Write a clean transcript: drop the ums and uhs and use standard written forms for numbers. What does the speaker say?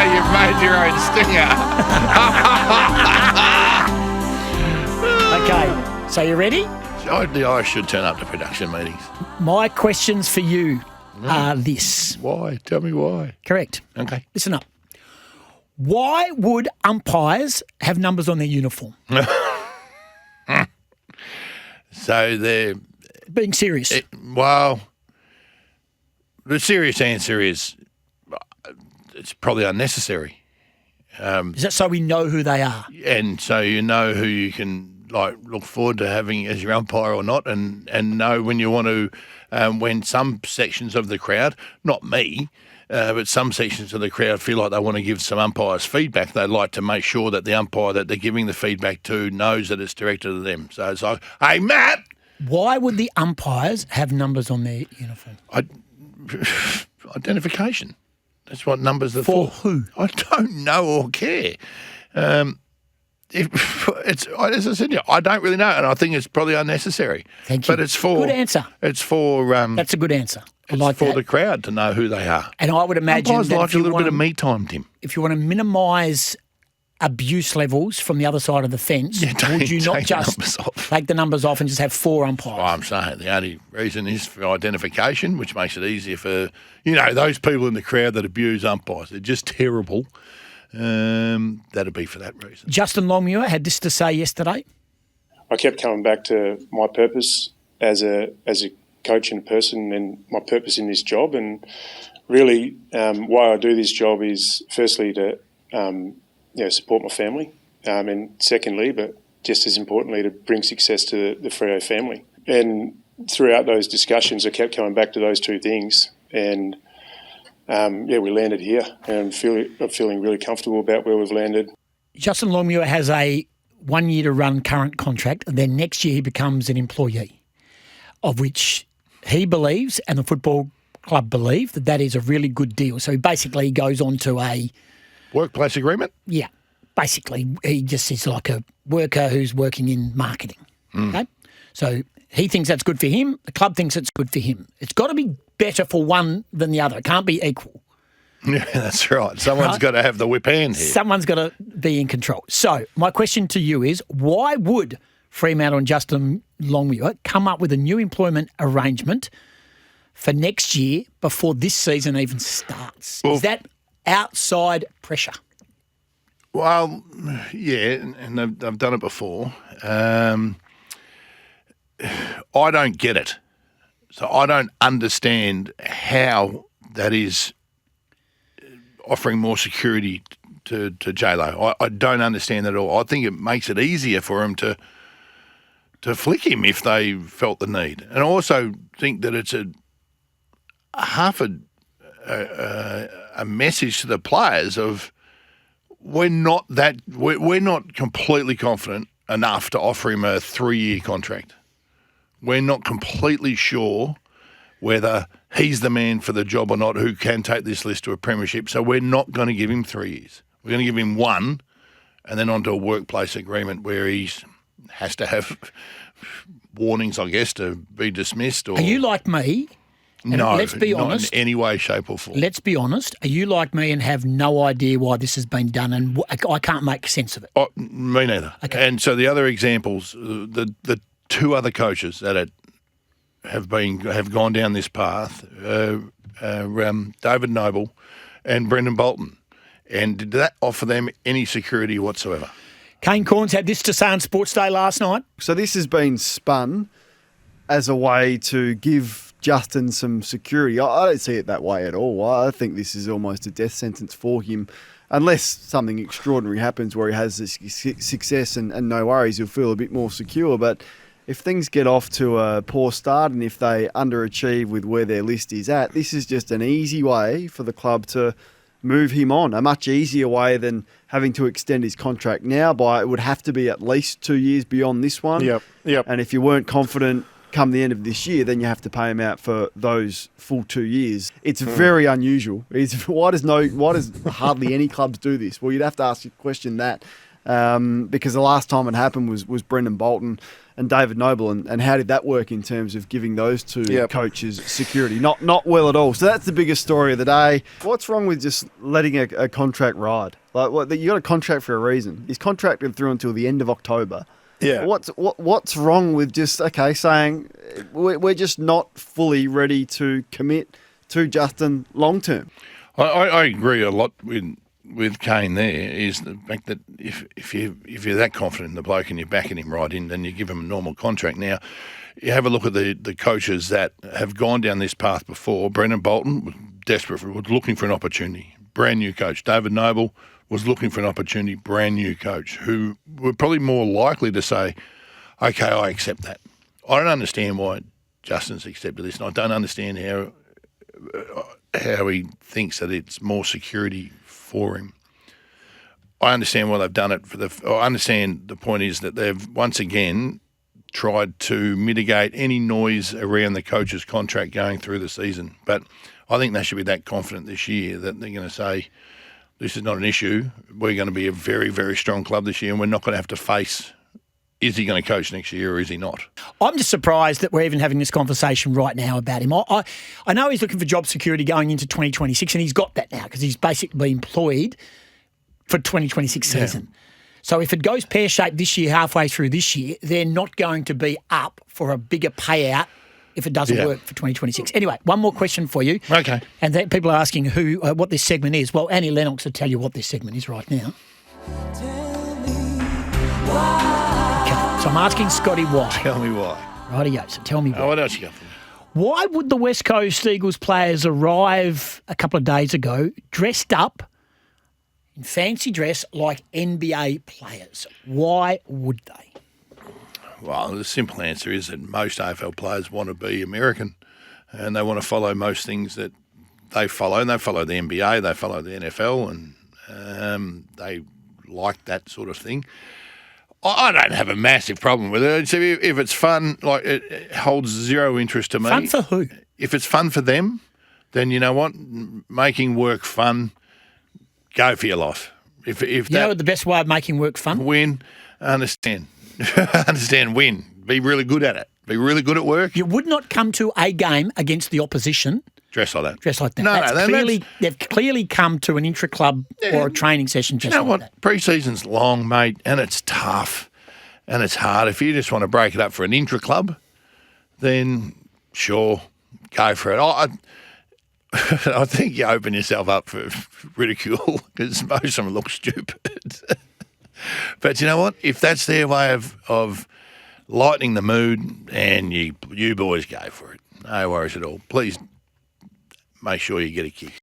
You've made your own stinger. Okay, so you ready? I should turn up to production meetings. My questions for you are this. Why? Tell me why. Correct. Okay. Listen up. Why would umpires have numbers on their uniform? So they're... Being serious. Well, the serious answer is it's probably unnecessary. Is that so we know who they are? And so you know who you can look forward to having as your umpire or not, and know when you want to, when some sections of the crowd, not me, but some sections of the crowd feel like they want to give some umpires feedback, they like to make sure that the umpire that they're giving the feedback to knows that it's directed at them. So it's like, hey, Matt! Why would the umpires have numbers on their uniform? Identification. That's what numbers are for. For who? I don't know or care. It's as I said, I don't really know, and I think it's probably unnecessary. Thank you. But it's for good answer. It's for that's a good answer. I it's like for that. the crowd to know who they are. And I would imagine umpires that like if a you little want bit of to, me time, Tim. if you want to minimise abuse levels from the other side of the fence, would you not just take the numbers off and just have 4 umpires? Well, I'm saying the only reason is for identification, which makes it easier for those people in the crowd that abuse umpires. They're just terrible. That'd be for that reason. Justin Longmuir had this to say yesterday. I kept coming back to my purpose as a coach and a person, and my purpose in this job. And really, why I do this job is firstly to support my family, and secondly, but just as importantly, to bring success to the Freo family. And throughout those discussions, I kept coming back to those two things. And we landed here, and I'm feeling really comfortable about where we've landed. Justin Longmuir has a 1 year to run current contract, and then next year he becomes an employee, of which he believes and the football club believe that is a really good deal. So he basically goes on to a workplace agreement? Yeah. Basically, he just is like a worker who's working in marketing. Okay? So he thinks that's good for him. The club thinks it's good for him. It's got to be better for one than the other. It can't be equal. Yeah, that's right. Someone's got to have the whip hand here. Someone's got to be in control. So my question to you is, why would Fremantle and Justin Longmuir come up with a new employment arrangement for next year before this season even starts? Is that outside pressure? Well, yeah, and they've done it before. I don't get it. So I don't understand how that is offering more security to J-Lo. I don't understand that at all. I think it makes it easier for him to flick him if they felt the need. And I also think that it's a message to the players of we're not completely confident enough to offer him a 3-year contract. We're not completely sure whether he's the man for the job or not who can take this list to a premiership. So we're not going to give him 3 years. We're going to give him 1 and then onto a workplace agreement where he has to have warnings, I guess, to be dismissed. Or are you like me? No, let's be honest. Not in any way, shape or form. Let's be honest. Are you like me and have no idea why this has been done, and I can't make sense of it? Oh, me neither. Okay. And so the other examples, the 2 other coaches that have gone down this path, David Noble and Brendan Bolton, and did that offer them any security whatsoever? Kane Corns had this to say on Sports Day last night. So this has been spun as a way to give Justin some security. I don't see it that way at all. I think this is almost a death sentence for him. Unless something extraordinary happens where he has this success and no worries, he'll feel a bit more secure. But if things get off to a poor start and if they underachieve with where their list is at, this is just an easy way for the club to move him on. A much easier way than having to extend his contract now by, it would have to be at least 2 years beyond this one. Yep. And if you weren't confident come the end of this year, then you have to pay him out for those full 2 years. It's very unusual. Why does hardly any clubs do this? Well, you'd have to ask the question that. because the last time it happened was Brendan Bolton and David Noble, and how did that work in terms of giving those two coaches security? Not well at all. So that's the biggest story of the day. What's wrong with just letting a contract ride? Like, you got a contract for a reason. He's contracted through until the end of October. Yeah. What's wrong with just saying we're just not fully ready to commit to Justin long term? I agree a lot with Kane. There is the fact that if you're that confident in the bloke and you're backing him right in, then you give him a normal contract. Now, you have a look at the coaches that have gone down this path before. Brendan Bolton was desperate was looking for an opportunity. Brand new coach. David Noble was looking for an opportunity. Brand new coach who were probably more likely to say, "Okay, I accept that." I don't understand why Justin's accepted this, and I don't understand how he thinks that it's more security for him. I understand why they've done it I understand the point is that they've once again tried to mitigate any noise around the coach's contract going through the season. But I think they should be that confident this year that they're going to say, this is not an issue. We're going to be a very, very strong club this year, and we're not going to have to face, is he going to coach next year or is he not? I'm just surprised that we're even having this conversation right now about him. I know he's looking for job security going into 2026, and he's got that now because he's basically employed for 2026 season. So if it goes pear-shaped this year, halfway through this year, they're not going to be up for a bigger payout if it doesn't work for 2026. Anyway, one more question for you. Okay. And people are asking what this segment is. Well, Annie Lennox will tell you what this segment is right now. Okay, so I'm asking Scotty why. Tell me why. Rightio, so tell me why. Oh, what else you got for me? Why would the West Coast Eagles players arrive a couple of days ago dressed up in fancy dress like NBA players? Why would they? Well, the simple answer is that most AFL players want to be American and they want to follow most things that they follow. And they follow the NBA, they follow the NFL, and they like that sort of thing. I don't have a massive problem with it. So if it's fun, like it holds zero interest to me. Fun for who? If it's fun for them, then you know what? Making work fun, go for your life. If you know the best way of making work fun? Win, understand. Understand, win. Be really good at it. Be really good at work. You would not come to a game against the opposition dress like that. Dress like that. They've clearly come to an intra-club or a training session dressed like that. You know what? Pre-season's long, mate, and it's tough and it's hard. If you just want to break it up for an intra-club, then sure, go for it. I think you open yourself up for ridicule because most of them look stupid. But you know what? If that's their way of lightening the mood, and you boys go for it. No worries at all. Please make sure you get a kick.